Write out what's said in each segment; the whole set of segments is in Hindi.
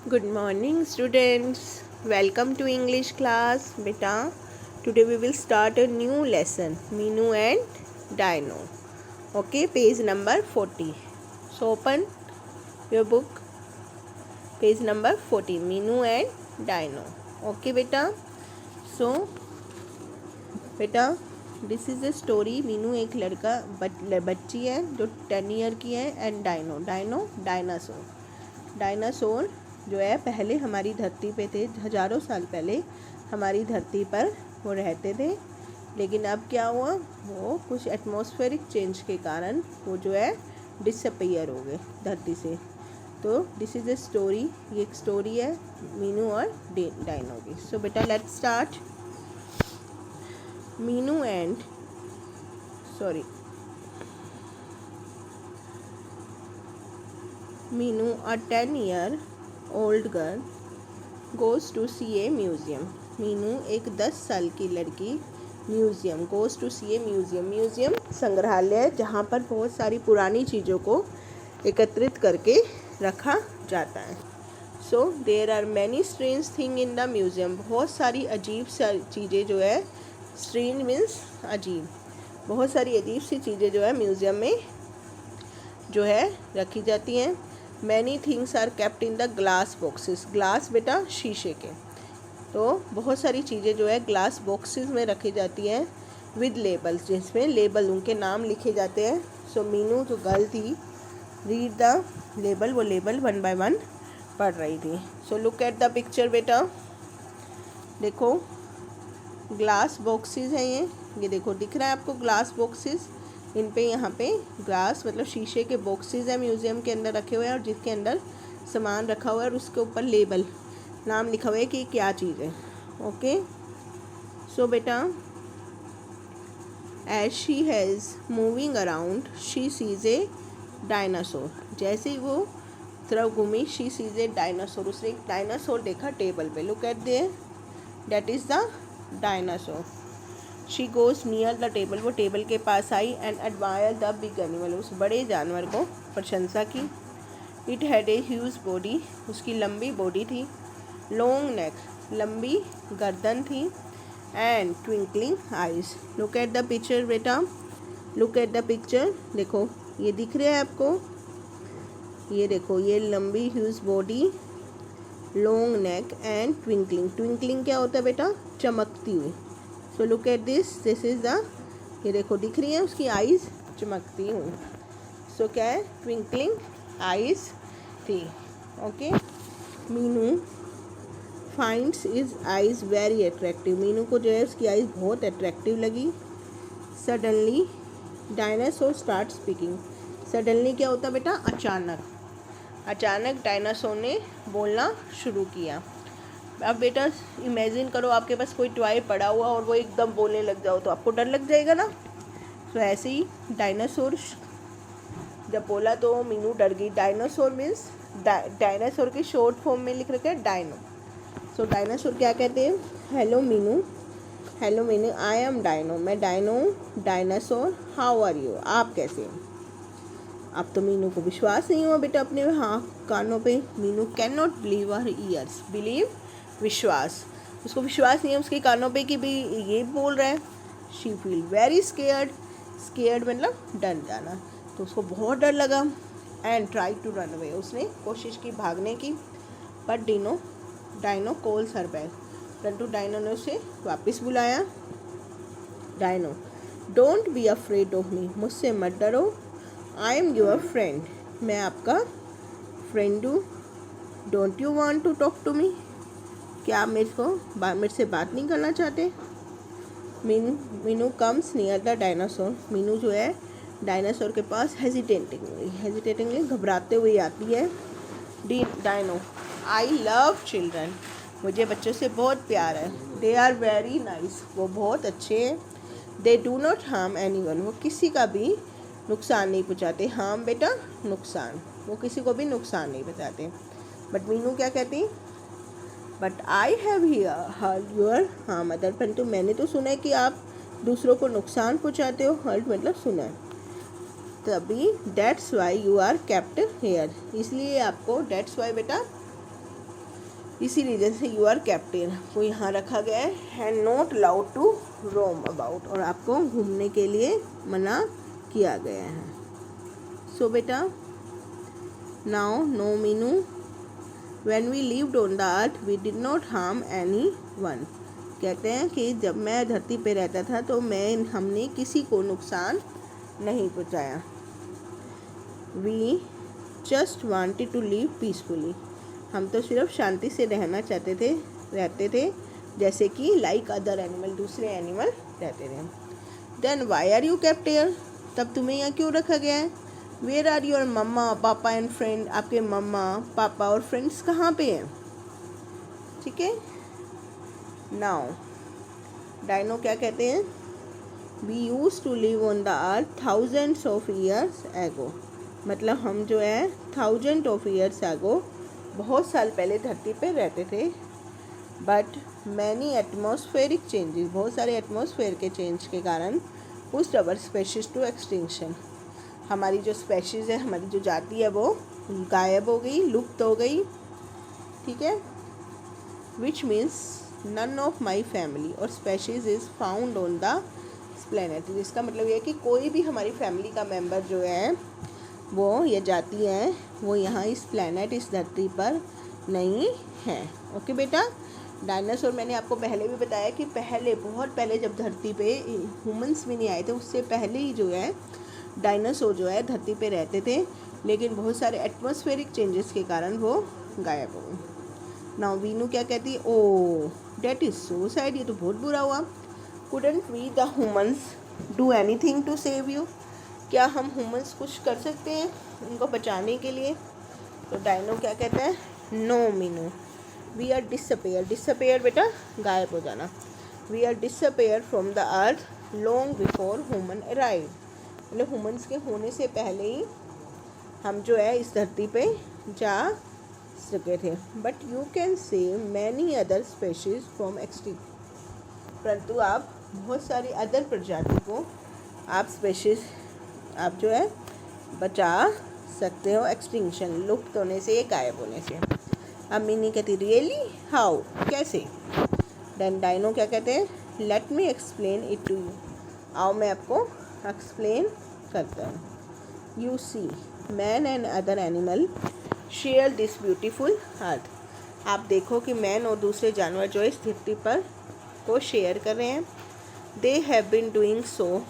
Good morning, students. Welcome to English class. Beta, today we will start a new lesson, Minu and Dino. Okay, page number 40. So open your book, page number 40, Minu and Dino. Okay, beta. So, beta, this is a story. Meenu एक लड़का बच्ची है जो 10 ईयर की है एंड डाइनो डायनासोर जो है पहले हमारी धरती पे थे। हज़ारों साल पहले हमारी धरती पर वो रहते थे, लेकिन अब क्या हुआ, वो कुछ एटमॉस्फेरिक चेंज के कारण वो जो है डिसअपियर हो गए धरती से। तो दिस इज़ अ स्टोरी, ये एक स्टोरी है मीनू और डाइनो की। सो बेटा let's start. Meenu and Meenu a 10-year-old girl goes to see a museum. Meenu एक 10 साल की लड़की museum goes to see a museum संग्रहालय जहाँ पर बहुत सारी पुरानी चीज़ों को एकत्रित करके रखा जाता है। So there are many strange thing in the museum. बहुत सारी अजीब सी चीज़ें जो है, स्ट्रेंज मीन्स अजीब, बहुत सारी अजीब सी चीज़ें जो है म्यूज़ियम में जो है रखी जाती हैं। Many things are kept in the glass boxes. Glass बेटा शीशे के, तो बहुत सारी चीज़ें जो है ग्लास बॉक्सेस में रखी जाती हैं विद लेबल्स, जिसमें लेबल उनके नाम लिखे जाते हैं। सो मीनू जो गर्ल थी, रीड द लेबल, वो लेबल 1 by 1 पढ़ रही थी। So look at the picture बेटा, देखो ग्लास बॉक्सेस हैं ये देखो, दिख रहा है आपको ग्लास बॉक्सेस। इन पे यहाँ पे ग्लास मतलब शीशे के बॉक्सेस है म्यूज़ियम के अंदर रखे हुए हैं, और जिसके अंदर सामान रखा हुआ है और उसके ऊपर लेबल, नाम लिखा हुआ है कि क्या चीज़ है। ओके, सो बेटा as she has moving around she sees a dinosaur. जैसे ही वो तरफ घूमी, शी सीज ए डायनासोर, उसने एक डायनासोर देखा टेबल पे। Look at there, that is the dinosaur. She goes near the table, वो टेबल के पास आई and admire the big animal, उस बड़े जानवर को प्रशंसा की। It had a huge body, उसकी लंबी बॉडी थी। लॉन्ग नेक, लंबी गर्दन थी। And twinkling eyes. Look at the picture बेटा, लुक एट द पिक्चर, देखो ये दिख रहा है आपको, ये देखो, ये लंबी huge body, long neck and twinkling. Twinkling क्या होता है बेटा, चमकती हुई। So look at this is the, ये देखो दिख रही है उसकी आइज़ चमकती हुई। सो क्या है, ट्विंकलिंग आइज़ थी। Okay, Meenu finds is eyes very attractive. Meenu को जो है उसकी आइज़ बहुत अट्रैक्टिव लगी। Suddenly dinosaur start speaking. Suddenly क्या होता बेटा, अचानक डायनासोर ने बोलना शुरू किया। अब बेटा इमेजिन करो आपके पास कोई टॉय पड़ा हुआ और वो एकदम बोलने लग जाओ तो आपको डर लग जाएगा ना। तो ऐसे ही डायनासोर जब बोला तो मीनू डर गई। डायनासोर मीन्स डायनासोर की शॉर्ट फॉर्म में लिख रखा है डायनो। सो डायनासोर क्या कहते हैं, hello Meenu, I am Dino, मैं डायनो हूँ। डायनासोर हाउ आर यू, आप कैसे हैं। अब तो मीनू को विश्वास नहीं हुआ बेटा अपने कानों पे। Meenu can not believe her years, believe विश्वास, उसको विश्वास नहीं है उसके कानों पे कि भाई ये बोल रहा है। शी फील वेरी स्केयर्ड मतलब डर जाना, तो उसको बहुत डर लगा। And try to run away, उसने कोशिश की भागने की, but Dino calls her back, परंतु डायनो ने उसे वापस बुलाया। Dino, don't be afraid of me, मुझसे मत डरो। आई एम योर फ्रेंड, मैं आपका फ्रेंड हूँ। Don't you want to talk to me, क्या आप मेरे से बात नहीं करना चाहते। Meenu comes near the dinosaur, Meenu जो है डायनासोर के पास हेजिटेटिंगली घबराते हुए आती है। डायनो, आई लव चिल्ड्रन, मुझे बच्चों से बहुत प्यार है। दे आर वेरी नाइस, वो बहुत अच्छे हैं। They do not harm anyone, वो किसी का भी नुकसान नहीं पहुँचाते। हार्म बेटा नुकसान, वो किसी को भी नुकसान नहीं पहुँचाते। बट मीनू क्या कहती, but I have heard your harm other, परंतु मैंने तो सुना है कि आप दूसरों को नुकसान पहुँचाते हो। हर्ड मतलब सुना है। तभी that's why you are kept here, इसलिए आपको, दैट्स वाई बेटा इसी रीजन से यू आर कैप्टिव को यहाँ रखा गया है and not allowed to roam about, और आपको घूमने के लिए मना किया गया है। सो बेटा now no Meenu, when we lived on the earth we did not harm anyone. कहते हैं कि जब मैं धरती पे रहता था तो हमने किसी को नुकसान नहीं पहुँचाया। We just wanted to live peacefully, हम तो सिर्फ शांति से रहते थे जैसे कि लाइक अदर एनिमल, दूसरे एनिमल रहते थे। Then why are you kept here, तब तुम्हें यहाँ क्यों रखा गया है? वेयर आर योर मम्मा पापा एंड फ्रेंड, आपके मम्मा पापा और फ्रेंड्स कहाँ पे हैं? ठीक है। नाउ डायनो क्या कहते हैं? We use to live on the earth thousands of years ago, मतलब हम जो है 1000 ऑफ ईयर्स एगो, बहुत साल पहले धरती पे रहते थे। बट मैनी एटमॉस्फेरिक चेंजेस, बहुत सारे एटमॉस्फेयर के चेंज के कारण pushed our species to extinction, हमारी जो स्पेशीज़ है, हमारी जो जाति है वो गायब हो गई, लुप्त हो गई। ठीक है। Which means none of my family or species is found on the planet, जिसका मतलब ये है कि कोई भी हमारी फैमिली का मेंबर जो है वो, ये जाति है, वो यहाँ इस प्लेनेट, इस धरती पर नहीं है। ओके बेटा। डायनासोर मैंने आपको पहले भी बताया कि पहले, बहुत पहले जब धरती पे ह्यूमंस भी नहीं आए थे, उससे पहले ही जो है डायनासोर जो है धरती पे रहते थे, लेकिन बहुत सारे एटमॉस्फेरिक चेंजेस के कारण वो गायब हो गए। नाउ वीनू क्या कहती है? Oh that is so sad, ये तो बहुत बुरा हुआ। Couldn't we the humans do anything to save you, क्या हम ह्यूमंस कुछ कर सकते हैं उनको बचाने के लिए? तो डायनो क्या कहता है? No Meenu, we are disappear, disappear बेटा गायब हो जाना। We are disappear from the earth long before human arrive, मतलब ह्यूमंस के होने से पहले ही हम जो है इस धरती पे जा सके थे। But you can save many other species from extinction, परंतु आप बहुत सारी अदर प्रजाति को, आप स्पेशीज आप जो है बचा सकते हो एक्सटिंक्शन, लुप्त होने से, गायब होने से। अब मीनी कहती रियली, हाउ, कैसे? देन डायनो क्या कहते हैं? Let me explain it to you, आओ मैं आपको एक्सप्लेन करता हूँ। You see man and other animal share this beautiful earth, आप देखो कि मैन और दूसरे जानवर जो इस धरती पर को शेयर कर रहे हैं। They have been doing so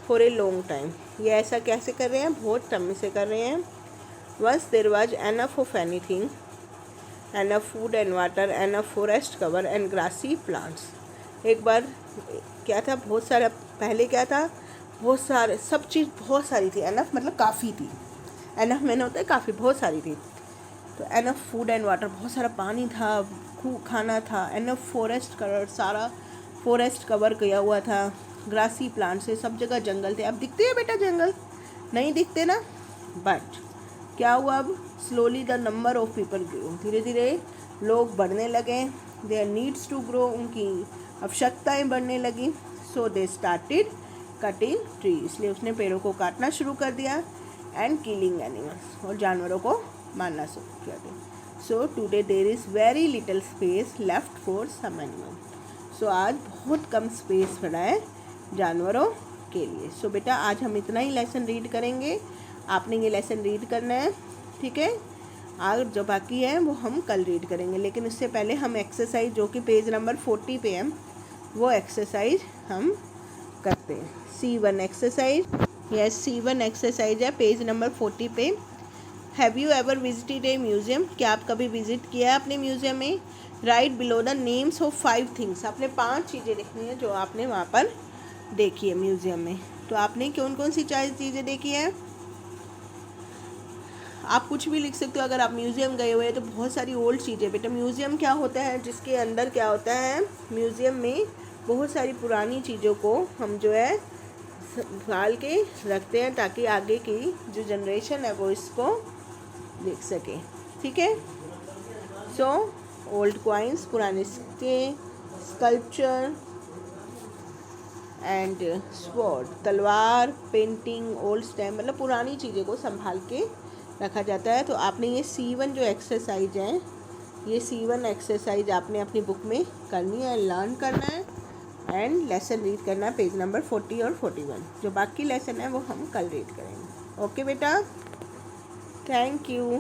for a long time, ये ऐसा कैसे कर रहे हैं? बहुत समय से कर रहे हैं। Once there was enough of anything, enough food and water, enough forest cover and grassy plants, एक बार क्या था? बहुत सारा, पहले क्या था? बहुत सारे, सब चीज़ बहुत सारी थी। एनफ मतलब काफ़ी थी, एनफ मैंने होता है काफ़ी, बहुत सारी थी। तो एनफ फूड एंड वाटर, बहुत सारा पानी था, खाना था। एनफ फॉरेस्ट कवर, सारा फॉरेस्ट कवर किया हुआ था। ग्रासी प्लांट से, सब जगह जंगल थे। अब दिखते हैं बेटा जंगल? नहीं दिखते ना। बट क्या हुआ? अब slowly the number of people grow, धीरे धीरे लोग बढ़ने लगे। देयर नीड्स टू ग्रो, उनकी आवश्यकताएँ बढ़ने लगी। सो दे स्टार्टेड कटिंग ट्री, इसलिए उसने पेड़ों को काटना शुरू कर दिया। एंड किलिंग एनिमल्स, और जानवरों को मारना शुरू किया गया। So today there is very little space left for some animal, so आज बहुत कम स्पेस पड़ा है जानवरों के लिए। सो बेटा आज हम इतना ही लेसन रीड करेंगे, आपने ये लेसन रीड करना है। ठीक है। आज जो बाकी है वो हम कल रीड करेंगे, लेकिन उससे पहले हम एक्सरसाइज जो कि पेज नंबर 40 पे है, वो एक्सरसाइज हम करते हैं। C1 exercise, yes C1 exercise है पेज नंबर 40 पे। Have you ever visited a museum, क्या आप कभी विजिट किया है अपने म्यूज़ियम में? Right below the names of 5 things, आपने 5 चीज़ें लिखनी है जो आपने वहाँ पर देखी है म्यूज़ियम में। तो आपने कौन कौन सी 4 चीज़ें देखी है? आप कुछ भी लिख सकते हो। अगर आप म्यूज़ियम गए हुए हैं तो बहुत सारी ओल्ड चीज़ें, बेटा म्यूज़ियम क्या होता है, जिसके अंदर क्या होता है, म्यूज़ियम में बहुत सारी पुरानी चीज़ों को हम जो है संभाल के रखते हैं ताकि आगे की जो जनरेशन है वो इसको देख सके। ठीक है। सो ओल्ड कॉइन्स, पुराने सिक्के, स्कल्पचर एंड स्वॉर्ड, तलवार, पेंटिंग, ओल्ड स्टैम्प, मतलब पुरानी चीज़ें को संभाल के रखा जाता है। तो आपने ये C1 जो एक्सरसाइज है ये C1 एक्सरसाइज आपने अपनी बुक में करनी है, लर्न करना है एंड लेसन रीड करना है पेज नंबर 40 और 41। जो बाकी लेसन है वो हम कल रीड करेंगे। ओके बेटा, थैंक यू।